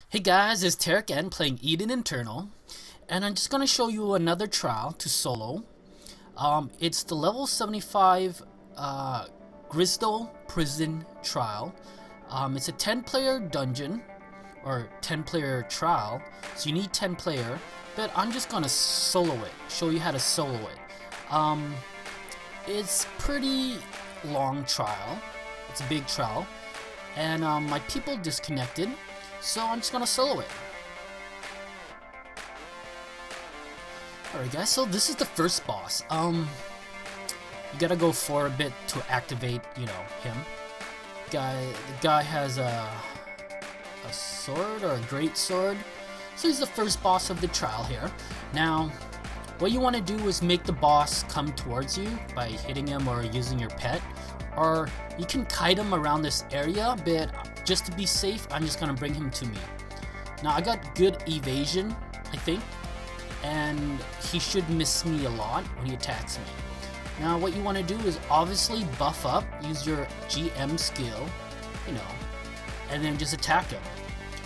Hey guys, it's Tarek N playing Eden Internal, and I'm just going to show you another trial to solo. It's the level 75 Gristle Prison trial. It's a 10-player dungeon, or 10-player trial, so you need 10 player, but I'm just going to solo it, show you how to solo it. It's pretty long trial, it's a big trial, and my people disconnected. So I'm just gonna solo it. Alright guys, so this is the first boss. You gotta go for a bit to activate, him. The guy has a sword or a great sword. So he's the first boss of the trial here. Now, what you want to do is make the boss come towards you by hitting him or using your pet. Or you can kite him around this area, but just to be safe, I'm just gonna bring him to me. Now I got good evasion, I think, and he should miss me a lot when he attacks me. Now what you want to do is obviously buff up, use your GM skill, and then just attack him.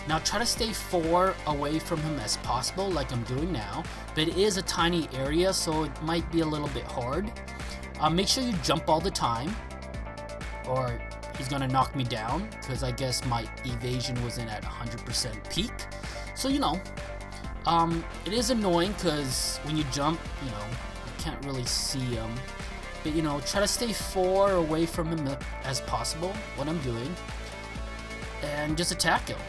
Now try to stay 4 away from him as possible, like I'm doing now, but it is a tiny area, so it might be a little bit hard. Make sure you jump all the time, or he's gonna knock me down, because I guess my evasion wasn't at 100% peak. So it is annoying because when you jump, you can't really see him. But try to stay 4 away from him as possible, what I'm doing, and just attack him.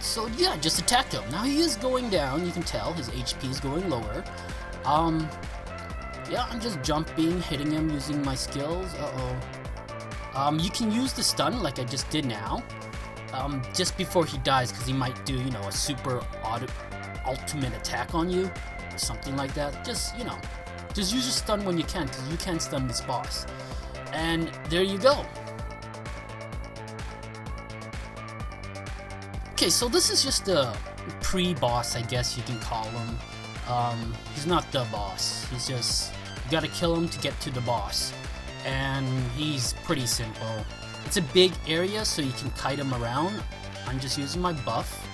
So yeah, just attack him. Now he is going down, you can tell his HP is going lower. Yeah, I'm just jumping, hitting him using my skills. You can use the stun like I just did now, just before he dies, because he might do, a super ultimate attack on you, or something like that. Just use your stun when you can, because you can stun this boss. And there you go. Okay, so this is just a pre-boss, I guess you can call him. He's not the boss, he's just, you gotta kill him to get to the boss. And he's pretty simple. It's a big area, so you can kite him around. I'm just using my buff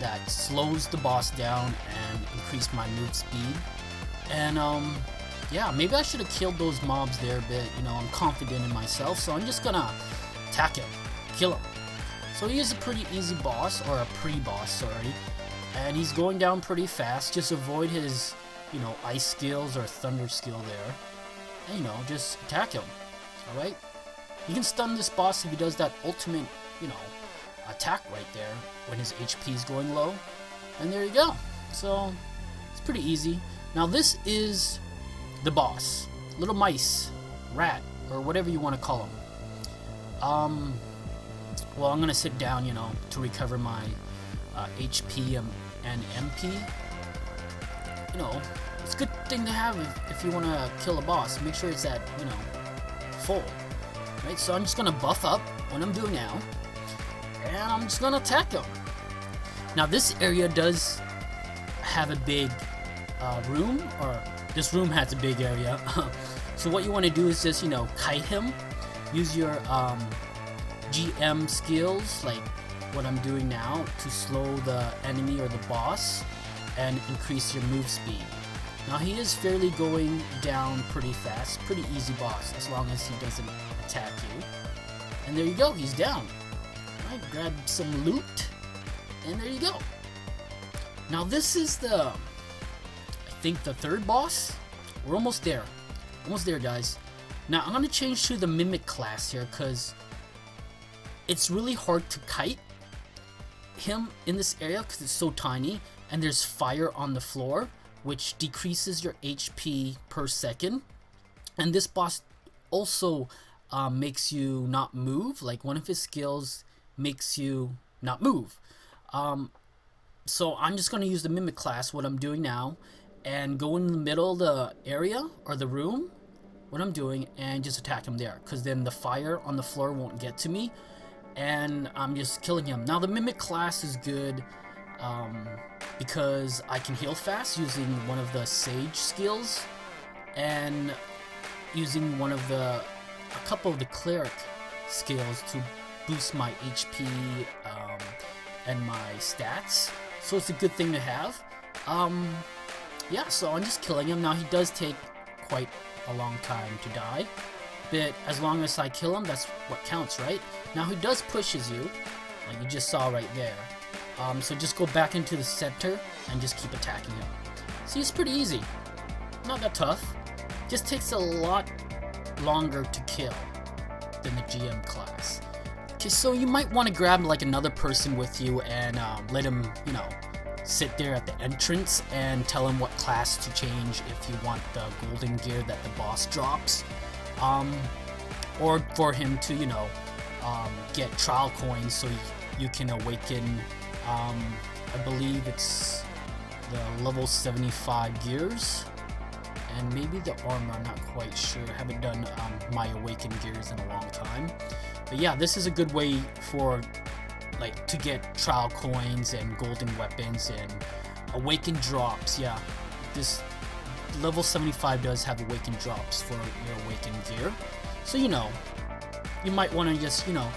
that slows the boss down and increase my move speed. And yeah, maybe I should have killed those mobs there, but I'm confident in myself, so I'm just gonna attack him, kill him. So he is a pretty easy boss, or a pre-boss, sorry. And he's going down pretty fast. Just avoid his, ice skills or thunder skill there. And, just attack him. Alright? You can stun this boss if he does that ultimate, attack right there when his HP is going low. And there you go. So, it's pretty easy. Now this is the boss. Little mice, rat, or whatever you want to call him. Well, I'm gonna sit down, to recover my HP and MP. It's a good thing to have if you want to kill a boss. Make sure it's at, full. Right, so I'm just gonna buff up what I'm doing now, and I'm just gonna attack him. Now this area does have a big room, or this room has a big area. So what you want to do is just, kite him. Use your GM skills, like what I'm doing now, to slow the enemy or the boss and increase your move speed. Now he is fairly going down pretty fast, pretty easy boss, as long as he doesn't attack you. And there you go, he's down. Alright, grab some loot, and there you go. Now this is I think the third boss. We're almost there. Almost there, guys. Now I'm gonna change to the Mimic class here, because it's really hard to kite him in this area because it's so tiny, and there's fire on the floor, which decreases your HP per second. And this boss also makes you not move. Like, one of his skills makes you not move. So I'm just going to use the Mimic class, what I'm doing now, and go in the middle of the area, or the room, what I'm doing, and just attack him there, because then the fire on the floor won't get to me, and I'm just killing him. Now the Mimic class is good because I can heal fast using one of the Sage skills, and using a couple of the Cleric skills to boost my HP and my stats, so it's a good thing to have. Yeah, so I'm just killing him. Now he does take quite a long time to die, but as long as I kill him, that's what counts, right? Now he does pushes you, like you just saw right there. So just go back into the center and just keep attacking him. See, it's pretty easy. Not that tough. Just takes a lot longer to kill than the GM class. Okay, so you might want to grab like another person with you and let him, you know, sit there at the entrance and tell him what class to change if you want the golden gear that the boss drops. Or for him to, you know, get trial coins so you can awaken, I believe it's the level 75 gears. And maybe the armor, I'm not quite sure. I haven't done my awaken gears in a long time. But yeah, this is a good way for like to get trial coins and golden weapons and awaken drops. Yeah, this level 75 does have awaken drops for your awaken gear. So you know, you might want to just, you know,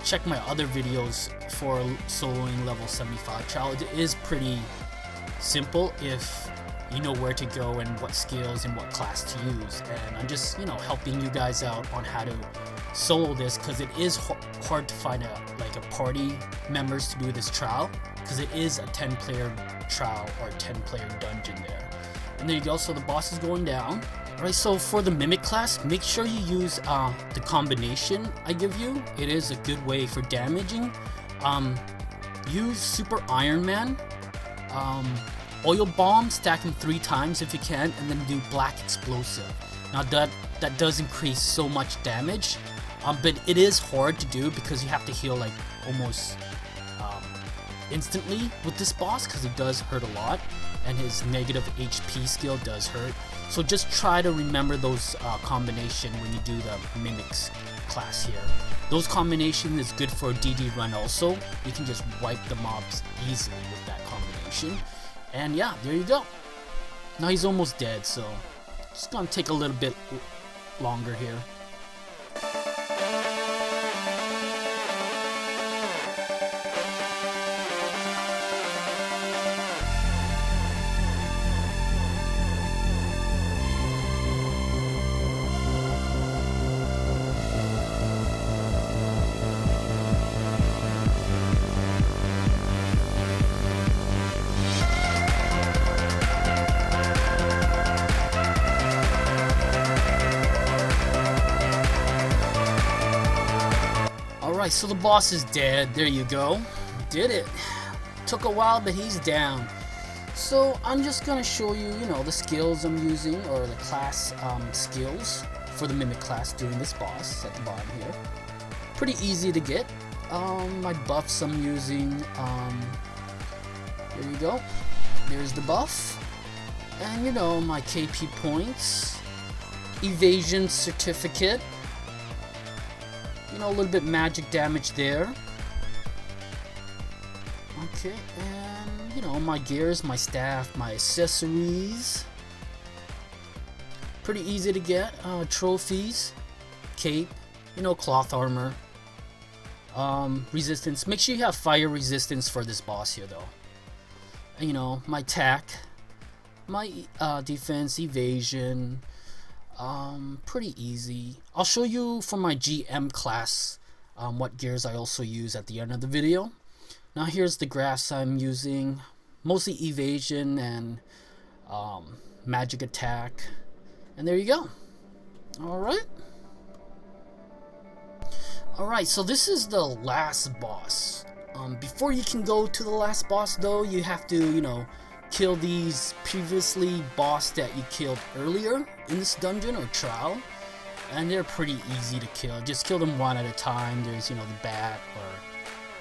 check my other videos for soloing level 75 trial. It is pretty simple if you know where to go and what skills and what class to use, and I'm just, you know, helping you guys out on how to solo this, because it is hard to find a party members to do this trial, because it is a 10-player trial or a 10-player dungeon there. And there you go. So the boss is going down. Alright, so for the mimic class, make sure you use the combination I give you. It is a good way for damaging. Use Super Iron Man. Oil bomb, stack them 3 times if you can, and then do black explosive. Now that does increase so much damage, but it is hard to do because you have to heal like almost instantly with this boss, because he does hurt a lot and his negative HP skill does hurt. So just try to remember those combination when you do the mimics class here. Those combination is good for a DD run also. You can just wipe the mobs easily with that combination. And yeah, there you go. Now he's almost dead, so it's gonna take a little bit longer here. Alright, so the boss is dead. There you go. Did it. Took a while, but he's down. So I'm just gonna show you, you know, the skills I'm using, or the class skills for the mimic class doing this boss at the bottom here. Pretty easy to get. My buffs I'm using. There you go. There's the buff, and you know, my KP points, evasion certificate. You know, a little bit magic damage there. Okay, and you know, my gears, my staff, my accessories. Pretty easy to get. Trophies, cape, you know, cloth armor. Resistance. Make sure you have fire resistance for this boss here, though. And, you know, my attack, my defense, evasion. Pretty easy. I'll show you for my GM class what gears I also use at the end of the video. Now here's the graphs I'm using. Mostly evasion and magic attack. And there you go. Alright. Alright, so this is the last boss. Before you can go to the last boss though, you have to, you know, kill these previously boss that you killed earlier in this dungeon or trial, and they're pretty easy to kill. Just kill them one at a time. There's, you know, the bat or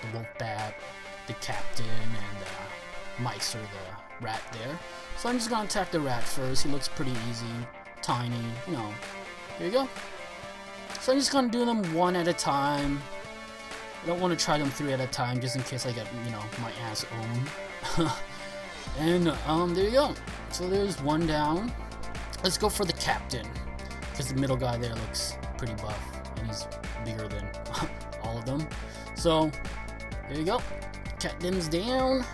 the wolf bat, the captain, and the mice or the rat there. So I'm just gonna attack the rat first. He looks pretty easy, tiny, you know. There you go. So I'm just gonna do them one at a time. I don't want to try them 3 at a time just in case I get, you know, my ass owned. And there you go. So there's one down. Let's go for the captain, because the middle guy there looks pretty buff and he's bigger than all of them. So there you go. cut them's down.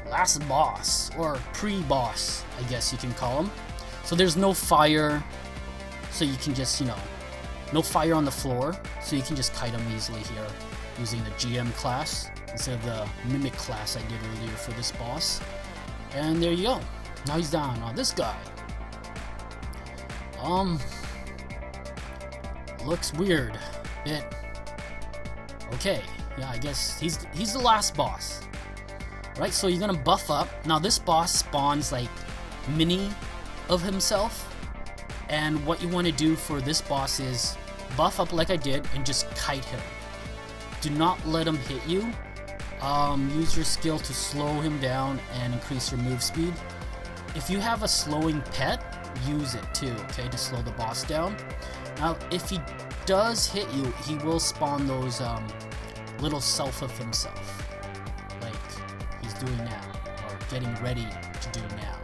Last boss, or pre-boss, I guess you can call him. So there's no fire, so you can just, you know, no fire on the floor, so you can just kite him easily here using the GM class instead of the mimic class I did earlier for this boss. And there you go. Now he's down. Now this guy, looks weird. Bit okay. Yeah, I guess he's the last boss. Right, so you're gonna buff up. Now this boss spawns like mini of himself, and what you want to do for this boss is buff up like I did and just kite him. Do not let him hit you. Use your skill to slow him down and increase your move speed. If you have a slowing pet, use it too, okay, to slow the boss down. Now if he does hit you, he will spawn those little self of himself, like he's doing now, or getting ready to do now.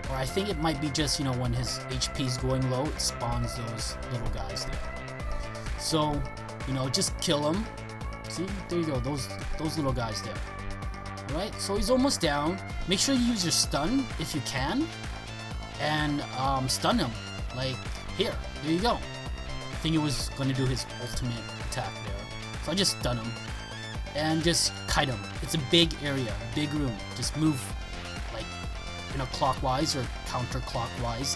Or I think it might be just, you know, when his HP is going low, it spawns those little guys there. So, you know, just kill him. See, there you go, those little guys there. Alright, so he's almost down. Make sure you use your stun if you can, and stun him. Like here, there you go. I think it was going to do his ultimate attack there. So I just stun him and just kite him. It's a big area, big room. Just move like, you know, clockwise or counterclockwise.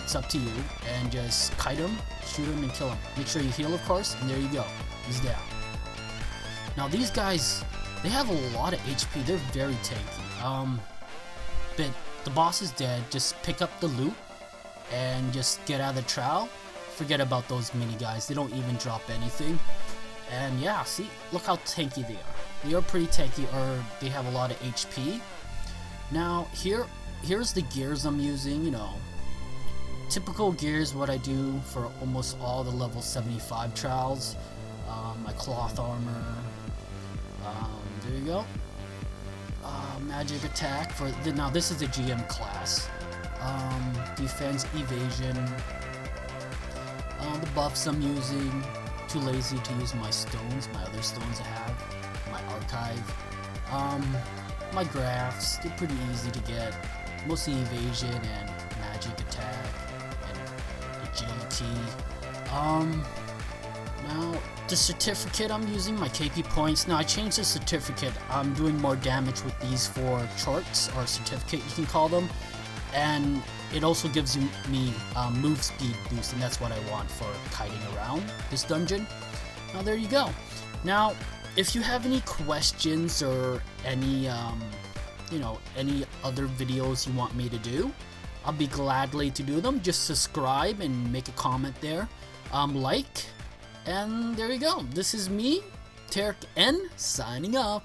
It's up to you. And just kite him, shoot him, and kill him. Make sure you heal, of course, and there you go. He's down. Now these guys, they have a lot of HP. They're very tanky. But the boss is dead. Just pick up the loot and just get out of the trial. Forget about those mini guys. They don't even drop anything. And yeah, see, look how tanky they are. They are pretty tanky, or they have a lot of HP. Now here's the gears I'm using. You know, typical gears, what I do for almost all the level 75 trials. My cloth armor. There you go. Magic attack for now. This is the GM class. Defense, evasion. The buffs I'm using. Too lazy to use my stones, my other stones I have, my archive. My graphs, they're pretty easy to get. Mostly evasion and magic attack and agility. Now the certificate I'm using, my KP points. Now I changed the certificate. I'm doing more damage with these 4 charts, or certificate you can call them, and it also gives me move speed boost, and that's what I want for kiting around this dungeon. Now there you go. Now if you have any questions or any you know, any other videos you want me to do, I'll be gladly to do them. Just subscribe and make a comment there, like, and there you go. This is me, Tarek N, signing up.